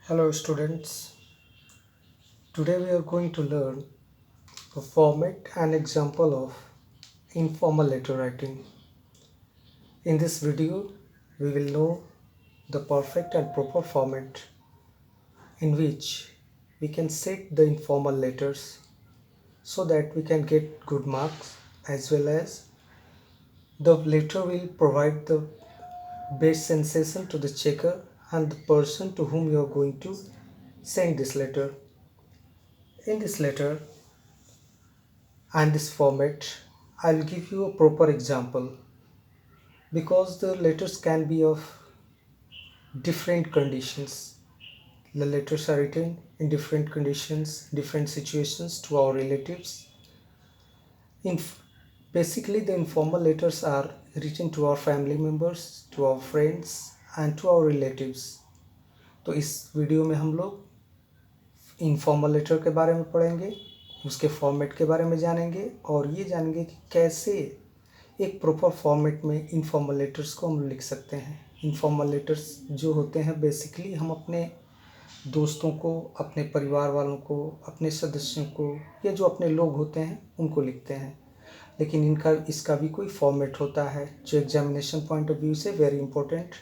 Hello students, today we are going to learn a format and example of informal letter writing. In this video, we will know the perfect and proper format in which we can set the informal letters so that we can get good marks, as well as the letter will provide the best sensation to the checker and the person to whom you are going to send this letter. In this letter and this format, I'll give you a proper example because the letters can be of different conditions. The letters are written in different conditions, different situations to our relatives. In basically, the informal letters are written to our family members, to our friends and to our relatives. तो इस video में हम लोग informal letter के बारे में पढ़ेंगे, उसके फॉर्मेट के बारे में जानेंगे और ये जानेंगे कि कैसे एक प्रॉपर फॉर्मेट में इनफॉर्मल लेटर्स को हम लिख सकते हैं। इनफॉर्मल लेटर्स जो होते हैं बेसिकली हम अपने दोस्तों को, अपने परिवार वालों को, अपने सदस्यों को या जो अपने लोग होते हैं उनको लिखते हैं, लेकिन इसका भी कोई फॉर्मेट होता है जो एग्जामिनेशन पॉइंट ऑफ व्यू से वेरी इंपॉर्टेंट।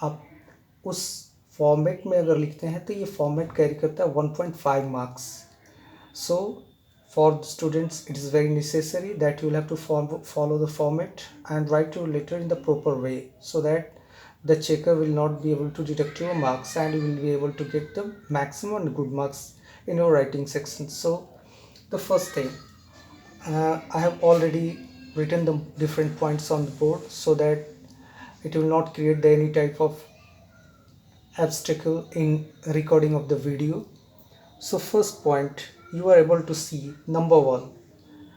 आप उस फॉर्मेट में अगर लिखते हैं तो ये फॉर्मेट कैरी करता है 1.5 marks. So for the students it is very necessary that you will have to follow the format and write your letter in the proper way so that the checker will not be able to deduct your marks and you will be able to get the maximum and good marks in your writing section. So the first thing, I have already written the different points on the board so that it will not create any type of obstacle in recording of the video. So first point, you are able to see number one,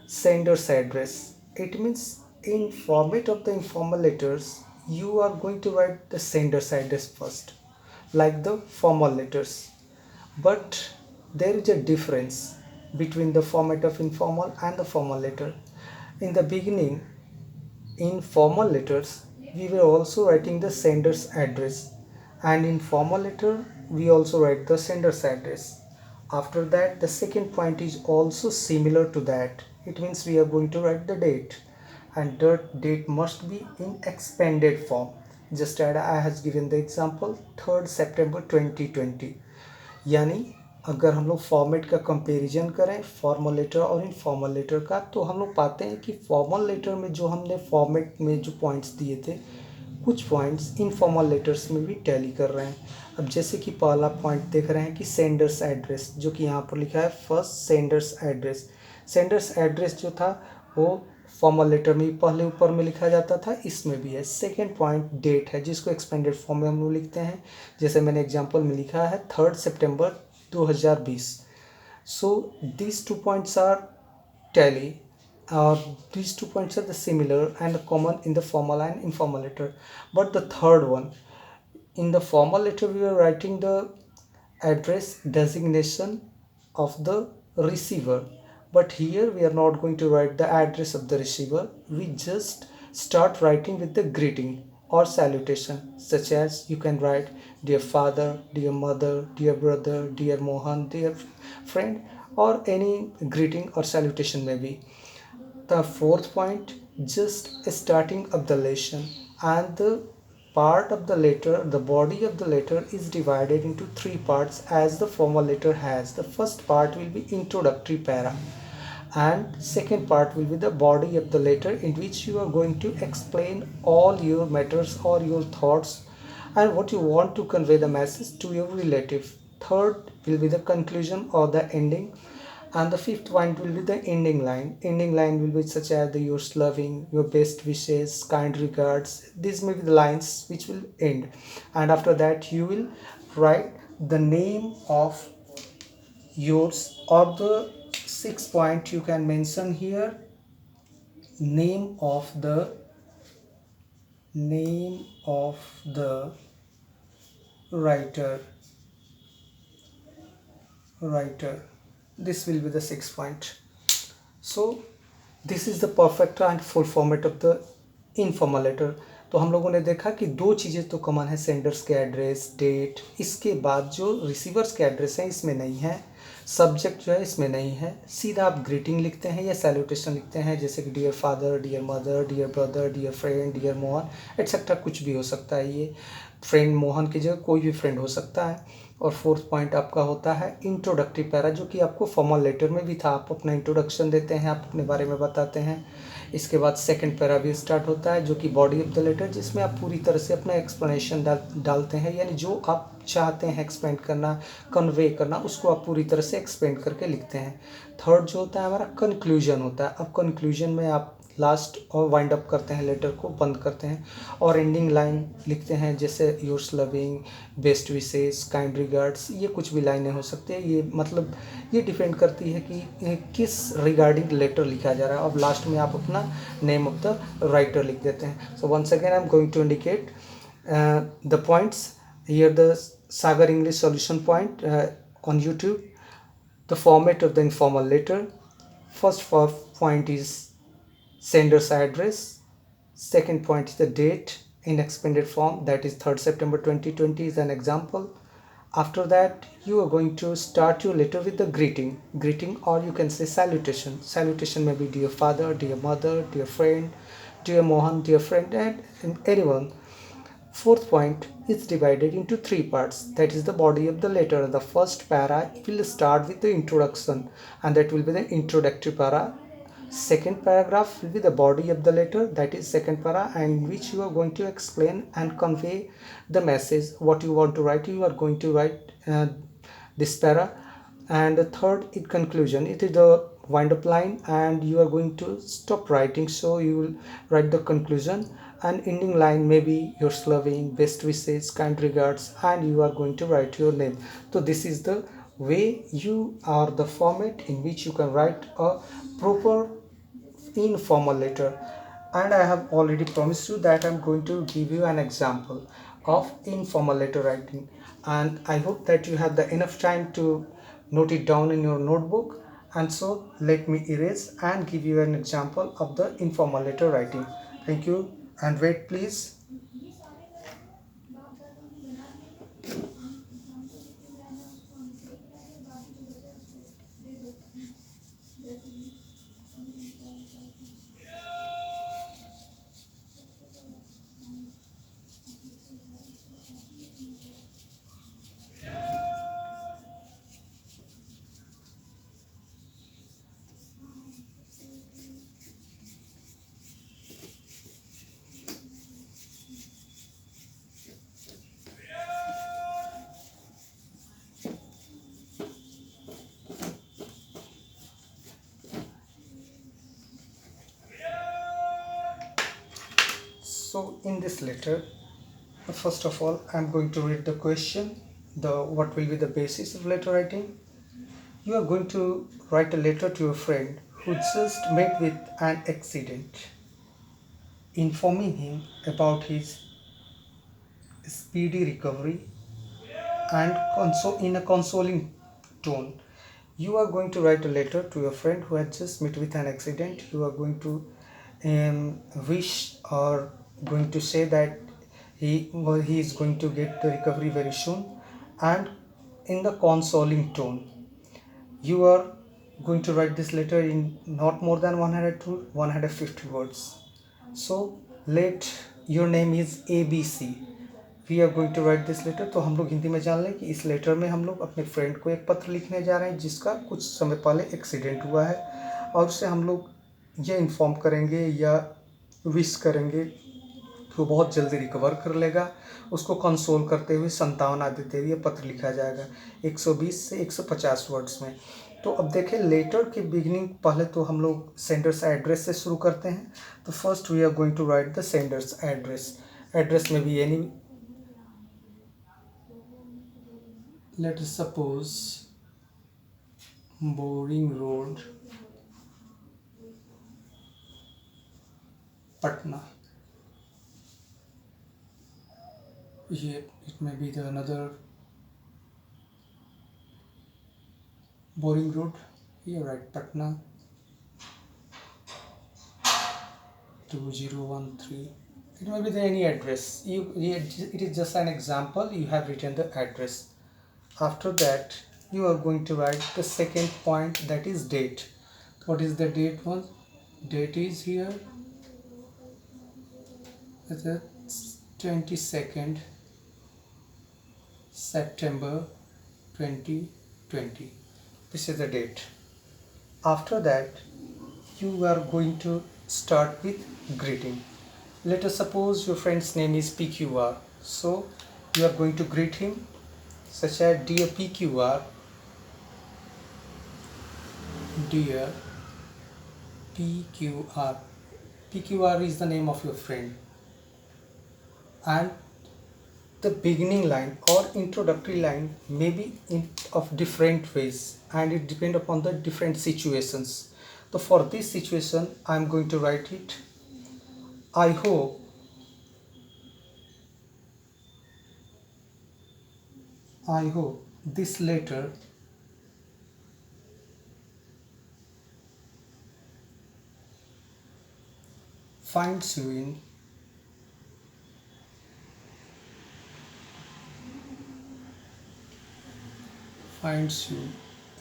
sender's address. It means in format of the informal letters, you are going to write the sender's address first, like the formal letters. But there is a difference between the format of informal and the formal letter. In the beginning, in formal letters, we were also writing the sender's address, and in formal letter, we also write the sender's address. After that, the second point is also similar to that. It means we are going to write the date, and that date must be in expanded form. Just as I has given the example 3rd September 2020. यानी अगर हम लोग format का comparison करें formal letter और informal letter का, तो हम लोग पाते हैं कि फॉर्मल लेटर में जो हमने फॉर्मेट में जो पॉइंट्स दिए थे, कुछ पॉइंट्स इनफॉर्मल लेटर्स में भी टैली कर रहे हैं। अब जैसे कि पहला पॉइंट देख रहे हैं कि सेंडर्स एड्रेस, जो कि यहाँ पर लिखा है first sender's address. Sender's address जो था वो फॉर्मल लेटर में पहले ऊपर में लिखा जाता था, इसमें भी है। सेकेंड पॉइंट डेट है, जिसको एक्सपेंडेड फॉर्म में हम लोग लिखते हैं, जैसे मैंने एग्जांपल में लिखा है 3rd September 2020. So these 2 points are tally, these 2 points are the similar and common in the formal and informal letter. But the third one, in the formal letter we are writing the address designation of the receiver, but here we are not going to write the address of the receiver. We just start writing with the greeting or salutation, such as you can write dear father, dear mother, dear brother, dear Mohan, dear friend, or any greeting or salutation maybe. The fourth point, just starting of the lesson, and the part of the letter, the body of the letter is divided into 3 parts as the formal letter has. The first part will be introductory para, and second part will be the body of the letter, in which you are going to explain all your matters or your thoughts and what you want to convey the message to your relative. Third will be the conclusion or the ending, and the fifth point will be the ending line. Ending line will be such as the yours loving, your best wishes, kind regards. These may be the lines which will end, and after that you will write the name of yours, or the sixth point you can mention here, name of the writer. This will be the sixth point. So this is the perfect and full format of the informal letter. तो हम लोगों ने देखा कि दो चीज़ें तो common है, सेंडर्स के एड्रेस, डेट। इसके बाद जो रिसीवर्स के एड्रेस हैं इसमें नहीं है, सब्जेक्ट जो है इसमें नहीं है। सीधा आप ग्रीटिंग लिखते हैं या सैल्यूटेशन लिखते हैं, जैसे कि dear father, dear mother, dear brother, dear friend, dear Mohan etcetera, कुछ भी हो सकता है। ये फ्रेंड मोहन की जगह कोई भी फ्रेंड हो सकता है। और फोर्थ पॉइंट आपका होता है इंट्रोडक्टरी पैरा, जो कि आपको फॉर्मल लेटर में भी था। आप अपना इंट्रोडक्शन देते हैं, आप अपने बारे में बताते हैं। इसके बाद सेकंड पैरा भी स्टार्ट होता है, जो कि बॉडी ऑफ द लेटर, जिसमें आप पूरी तरह से अपना एक्सप्लेनेशन डालते हैं, यानी जो आप चाहते हैं एक्सप्लेन करना, कन्वे करना, उसको आप पूरी तरह से एक्सप्लेन करके लिखते हैं। थर्ड जो होता है हमारा कंक्लूजन होता है। अब कंक्लूजन में आप लास्ट और वाइंड अप करते हैं, लेटर को बंद करते हैं और एंडिंग लाइन लिखते हैं, जैसे yours loving, best wishes, kind regards. ये कुछ भी लाइनें हो सकती है, ये मतलब ये डिपेंड करती है कि किस रिगार्डिंग लेटर लिखा जा रहा है। अब लास्ट में आप अपना नेम ऑफ द राइटर लिख देते हैं। So once again I am going to indicate the points here, the Sagar English solution point on YouTube. The format of the informal letter: first point is sender's address, second point is the date in expanded form, that is 3rd September 2020 is an example. After that you are going to start your letter with the greeting, or you can say salutation may be dear father, dear mother, dear friend, dear Mohan, dear friend, and anyone. Fourth point is divided into three parts, that is the body of the letter. The first para will start with the introduction, and that will be the introductory para. Second paragraph will be the body of the letter, that is second para, and which you are going to explain and convey the message what you want to write. You are going to write this para. And the third is conclusion, it is the wind up line, and you are going to stop writing, so you will write the conclusion. And ending line may be your loving, best wishes, kind regards, and you are going to write your name. So this is the way you are the format in which you can write a proper informal letter. And I have already promised you that I'm going to give you an example of informal letter writing, and I hope that you have the enough time to note it down in your notebook. And so let me erase and give you an example of the informal letter writing. Thank you, and wait please. So in this letter, first of all I'm going to read the question, the what will be the basis of letter writing. You are going to write a letter to a friend who just met with an accident, informing him about his speedy recovery, and in a consoling tone. You are going to write a letter to a friend who had just met with an accident. You are going to wish or going to say that he is going to get the recovery very soon, and in the consoling tone. You are going to write this letter in not more than 100 to 150 words. So let your name is ABC. We are going to write this letter. तो हम लोग हिंदी में जान लें कि इस letter में हम लोग अपने फ्रेंड को एक पत्र लिखने जा रहे हैं जिसका कुछ समय पहले एक्सीडेंट हुआ है, और उससे हम लोग ये इन्फॉर्म करेंगे या विश करेंगे कि वो बहुत जल्दी रिकवर कर लेगा। उसको कंसोल करते हुए, सांत्वना देते हुए पत्र लिखा जाएगा 120 से 150 वर्ड्स में। तो अब देखें लेटर के बिगिनिंग, पहले तो हम लोग सेंडर्स एड्रेस से शुरू करते हैं। तो first we are going to write the sender's address. Address में भी any, let us suppose Boring Road, Patna. Here it may be the another Boring Road. Here right, Patna 2013 It may be the any address. It is just an example. You have written the address. After that, you are going to write the second point, that is date. What is the date one? Date is here. It's the 22nd September 2020. This is the date. After that, you are going to start with greeting. Let us suppose your friend's name is PQR. So you are going to greet him such as dear PQR, dear PQR. PQR is the name of your friend, and the beginning line or introductory line may be of different ways, and it depends upon the different situations. So for this situation, I am going to write it. I hope this letter finds you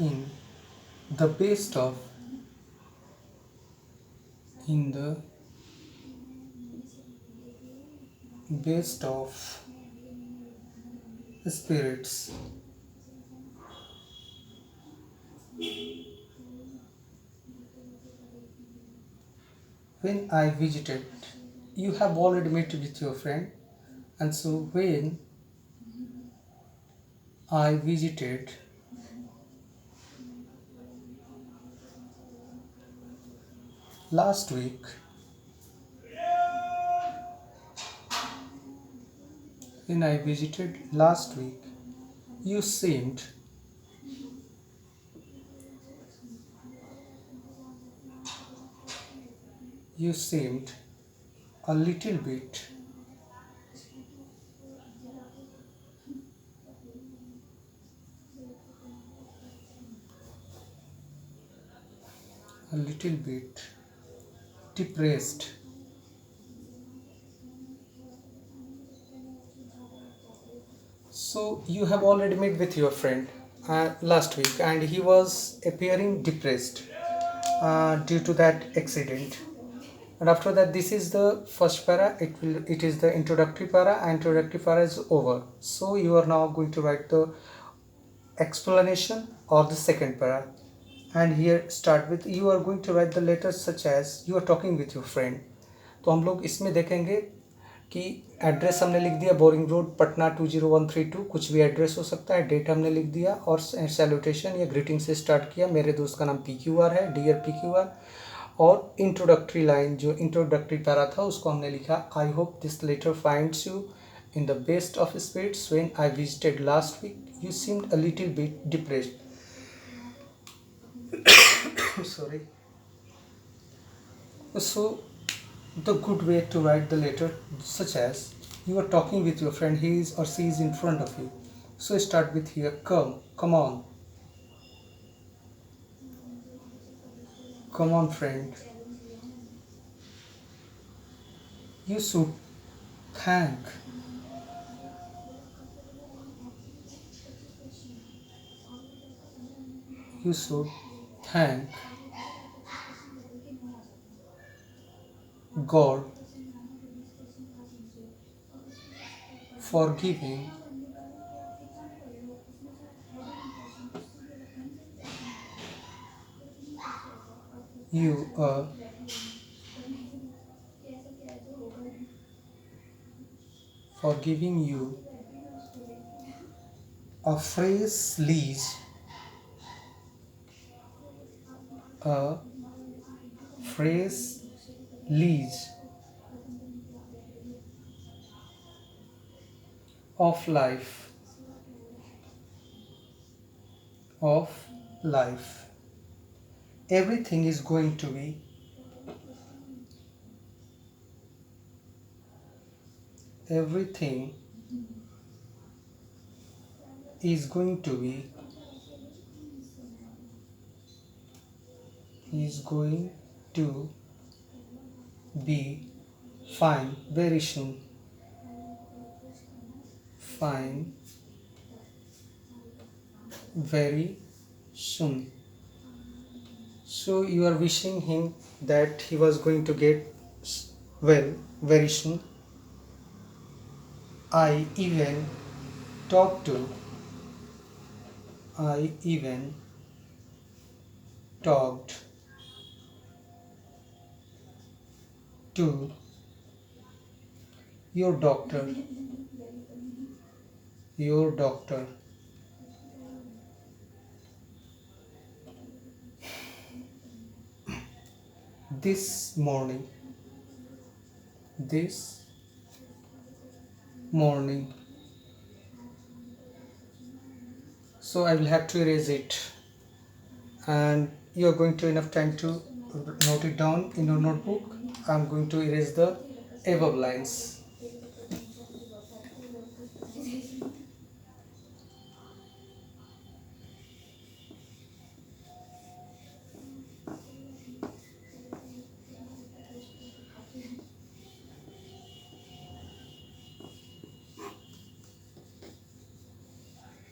in the best of in the best of spirits. When I visited, you have already met with your friend, and so when I visited last week, when I visited last week, you seemed you seemed a little bit a little bit depressed. So you have already met with your friend last week, and he was appearing depressed due to that accident. And after that, this is the first para. It is the introductory para, and introductory para is over. So you are now going to write the explanation or the second para. And here start with, you are going to write the letters such as you are talking with your friend. तो हम लोग इसमें देखेंगे कि address हमने लिख दिया boring road Patna 20132, कुछ भी एड्रेस हो सकता है, डेट हमने लिख दिया, और सैल्यूटेशन या ग्रीटिंग से स्टार्ट किया, मेरे दोस्त का नाम PQR है, डियर PQR, और इंट्रोडक्टरी लाइन जो इंट्रोडक्टरी पैरा था उसको हमने लिखा, I hope this letter finds you in the best of spirits. When I visited last week, you seemed a little bit depressed. Sorry. So the good way to write the letter, such as you are talking with your friend, he is or she is in front of you. So start with here, come on friend. You should thank you should thank God for giving you a fresh lease a fresh lease of life. Everything is going to be everything is going to be is going to be Fine, very soon. Fine, very soon. So you are wishing him that he was going to get well very soon. I even talked to. I even talked to your doctor. Your doctor. This morning. This morning. So I will have to erase it, and you are going to enough time to note it down in your notebook. I'm going to erase the above lines.